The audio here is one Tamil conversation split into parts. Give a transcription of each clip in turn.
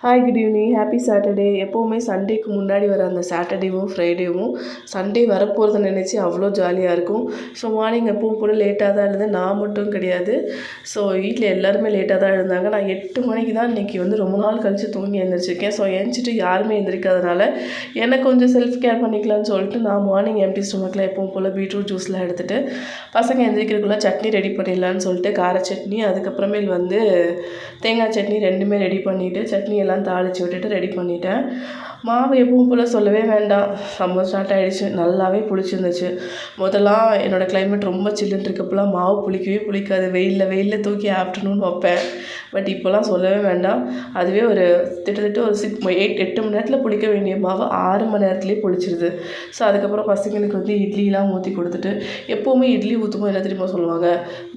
Hi good evening, happy Saturday. எப்போவுமே சண்டேக்கு முன்னாடி வர அந்த சாட்டர்டேவும் ஃப்ரைடேவும் சண்டே வரப்போகிறத நினச்சி அவ்வளோ ஜாலியாக இருக்கும். ஸோ மார்னிங் எப்பவும் போல் லேட்டாக தான் எழுந்தேன். நான் மட்டும் கிடையாது, ஸோ வீட்டில் எல்லாருமே லேட்டாக தான் எழுந்தாங்க. நான் 8 மணிக்கு தான் இன்றைக்கி ரொம்ப நாள் கழித்து தூங்கி எழுந்திரிச்சிருக்கேன். ஸோ எழுந்திரிச்சிட்டு யாருமே எழுந்திரிக்காதனால எனக்கு கொஞ்சம் செல்ஃப் கேர் பண்ணிக்கலான்னு சொல்லிட்டு நான் மார்னிங் எம்டி ஸ்டொமக்கில் எப்பவும் போல் பீட்ரூட் ஜூஸ்லாம் எடுத்துகிட்டு பசங்க எழுந்திரிக்கிறதுக்குள்ளே சட்னி ரெடி பண்ணிடலான்னு சொல்லிட்டு கார சட்னி, அதுக்கப்புறமேல் தேங்காய் சட்னி ரெண்டுமே ரெடி பண்ணிவிட்டு சட்னி எல்லாம் தாளித்து விட்டுட்டு ரெடி பண்ணிட்டேன். மாவு எப்பவும் போல் சொல்லவே வேண்டாம், சம்மர் ஸ்டார்ட் ஆகிடுச்சு. நல்லாவே புளிச்சிருந்துச்சு. முதல்லாம் என்னோடய கிளைமேட் ரொம்ப சில்லுன்னு இருக்கப்போலாம் மாவு புளிக்கவே புளிக்காது. வெயிலில் தூக்கி ஆஃப்டர்நூன் வைப்பேன். பட் இப்போலாம் சொல்லவே வேண்டாம். அதுவே கிட்டத்தட்ட ஒரு 8 மணி நேரத்தில் புளிக்க வேண்டிய மாவு 6 மணி நேரத்துலேயே புளிச்சிருது. ஸோ அதுக்கப்புறம் பசங்களுக்கு இட்லிலாம் ஊற்றி கொடுத்துட்டு, எப்போவுமே இட்லி ஊற்றும்போது என்ன தெரியுமா சொல்லுவாங்க,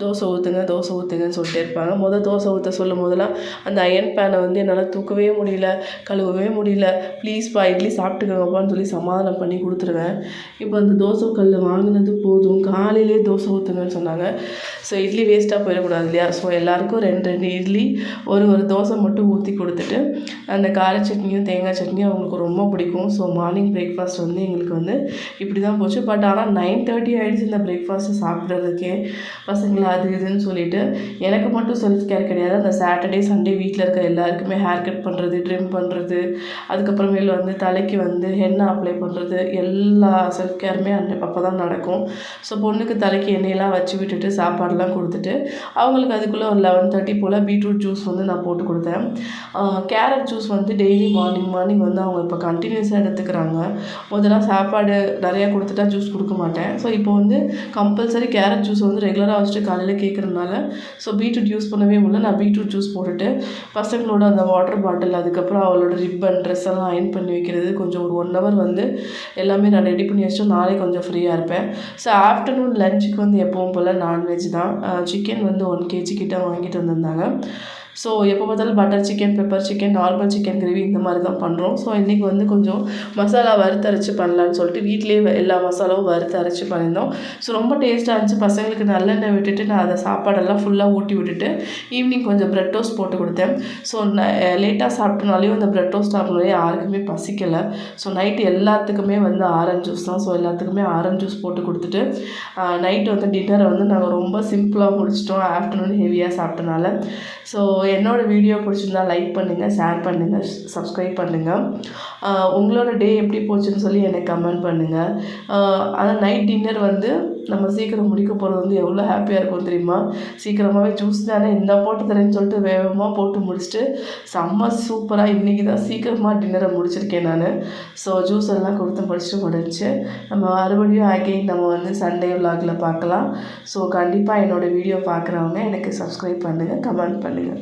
தோசை ஊற்றுங்கன்னு சொல்லிட்டே இருப்பாங்க. தோசை ஊற்ற சொல்லும் போதெல்லாம் அந்த அயன் பேனை என்னால் தூக்கவே முடியல, கழுவவே முடியல. ப்ளீஸ்ப்பா இட்லி சாப்பிட்டுக்கோங்கப்பான்னு சொல்லி சமாதானம் பண்ணி கொடுத்துருவேன். இப்போ அந்த தோசை கல் வாங்கினது போதும், காலையிலே தோசை ஊற்றுங்கன்னு சொன்னாங்க. ஸோ இட்லி வேஸ்ட்டாக போயிடக்கூடாது இல்லையா? ஸோ எல்லாேருக்கும் 2 இட்லி, ஒரு தோசை மட்டும் ஊற்றி கொடுத்துட்டு, அந்த கார சட்னியும் தேங்காய் சட்னியும் அவங்களுக்கு ரொம்ப பிடிக்கும். ஸோ மார்னிங் பிரேக்ஃபாஸ்ட் எங்களுக்கு இப்படி தான் போச்சு. பட் ஆனால் 9:30 ஆகிடுச்சு இந்த பிரேக்ஃபாஸ்ட்டை சாப்பிட்றதுக்கே. பசங்களை அது இதுன்னு சொல்லிவிட்டு எனக்கு மட்டும் செல்ஃப் கேர் கிடையாது. அந்த சாட்டர்டே சண்டே வீட்டில் இருக்க எல்லாருக்குமே ஹேர் கட் பண்ணுறது, ட்ரிம் பண்ணுறது, அதுக்கப்புறமேல் தலைக்கு ஹென்னா அப்ளை பண்ணுறது, எல்லா செல்ஃப் கேருமே அப்போ தான் நடக்கும். ஸோ பொண்ணுக்கு தலைக்கு எண்ணெயெல்லாம் வச்சு விட்டுட்டு சாப்பாடெல்லாம் கொடுத்துட்டு அவங்களுக்கு அதுக்குள்ளே ஒரு 11:30 போல் பீட்ரூட் ஜூஸ் நான் போட்டு கொடுத்தேன். கேரட் ஜூஸ் டெய்லி மார்னிங் அவங்க இப்போ கண்டினியூஸாக எடுத்துக்கிறாங்க. முதல்ல சாப்பாடு நிறையா கொடுத்துட்டா ஜூஸ் கொடுக்க மாட்டேன். ஸோ இப்போ கம்பல்சரி கேரட் ஜூஸ் ரெகுலராக வச்சுட்டு காலையில் கேட்குறதுனால ஸோ பீட்ரூட் யூஸ் பண்ணவே முடியல. நான் பீட்ரூட் ஜூஸ் போட்டுட்டு பசங்களோட அந்த வாட்டர் பாட்டில், அதுக்கப்புறம் அவளோட ரிப்பன், ட்ரெஸ் எல்லாம் அயன் பண்ணி வைக்கிறது, கொஞ்சம் ஒரு 1 ஹவர் எல்லாமே நான் ரெடி பண்ணி வச்சுட்டு நாளை கொஞ்சம் ஃப்ரீயாக இருப்பேன். ஸோ ஆஃப்டர்நூன் லஞ்சுக்கு எப்பவும் போல் நான்வெஜ் தான். சிக்கன் 1 kg கிட்ட வாங்கிட்டு வந்திருந்தாங்க. ஸோ எப்போ பார்த்தாலும் butter chicken, pepper chicken, normal chicken gravy இந்த மாதிரி தான் பண்ணுறோம். ஸோ இன்றைக்கி கொஞ்சம் மசாலா வறுத்தரைச்சி பண்ணலான்னு சொல்லிட்டு வீட்டிலேயே எல்லா மசாலாவும் வறுத்தரைச்சி பண்ணியிருந்தோம். ஸோ ரொம்ப டேஸ்ட்டாக இருந்துச்சு. பசங்களுக்கு நல்லெண்ணெய் விட்டுட்டு நான் அதை சாப்பாடெல்லாம் ஃபுல்லாக ஊட்டி விட்டுட்டு ஈவினிங் கொஞ்சம் ப்ரெட் டோஸ்ட் போட்டு கொடுத்தேன். ஸோ லேட்டாக சாப்பிட்டனாலையும் அந்த ப்ரெட் டோஸ்ட் சாப்பிட்னாலே யாருக்குமே பசிக்கலை. ஸோ நைட்டு எல்லாத்துக்குமே ஆரஞ்சு ஜூஸ் தான். ஸோ எல்லாத்துக்குமே ஆரஞ்சு ஜூஸ் போட்டு கொடுத்துட்டு நைட்டு டின்னரை நாங்கள் ரொம்ப சிம்பிளாக முடிச்சிட்டோம், ஆஃப்டர்நூன் ஹெவியாக சாப்பிட்டனால. ஸோ என்னோடய வீடியோ பிடிச்சிருந்தா லைக் பண்ணுங்கள், ஷேர் பண்ணுங்கள், சப்ஸ்கிரைப் பண்ணுங்கள். உங்களோட டே எப்படி போச்சுன்னு சொல்லி எனக்கு கமெண்ட் பண்ணுங்கள். ஆனால் நைட் டின்னர் நம்ம சீக்கிரம் முடிக்க போகிறது எவ்வளோ ஹாப்பியாக இருக்கும் தெரியுமா? சீக்கிரமாகவே ஜூஸ் தானே இந்த போட்டு தரேன்னு சொல்லிட்டு வேகமாக போட்டு முடிச்சுட்டு செம்ம சூப்பராக இன்றைக்கி தான் சீக்கிரமாக டின்னரை முடிச்சிருக்கேன் நான். ஸோ ஜூஸ் எல்லாம் கொடுத்து படிச்சுட்டு முடிஞ்சு நம்ம மறுபடியும் அகெயின் நம்ம சண்டே விலாகில் பார்க்கலாம். ஸோ கண்டிப்பாக என்னோடய வீடியோ பார்க்குறவங்க எனக்கு சப்ஸ்கிரைப் பண்ணுங்கள், கமெண்ட் பண்ணுங்கள்.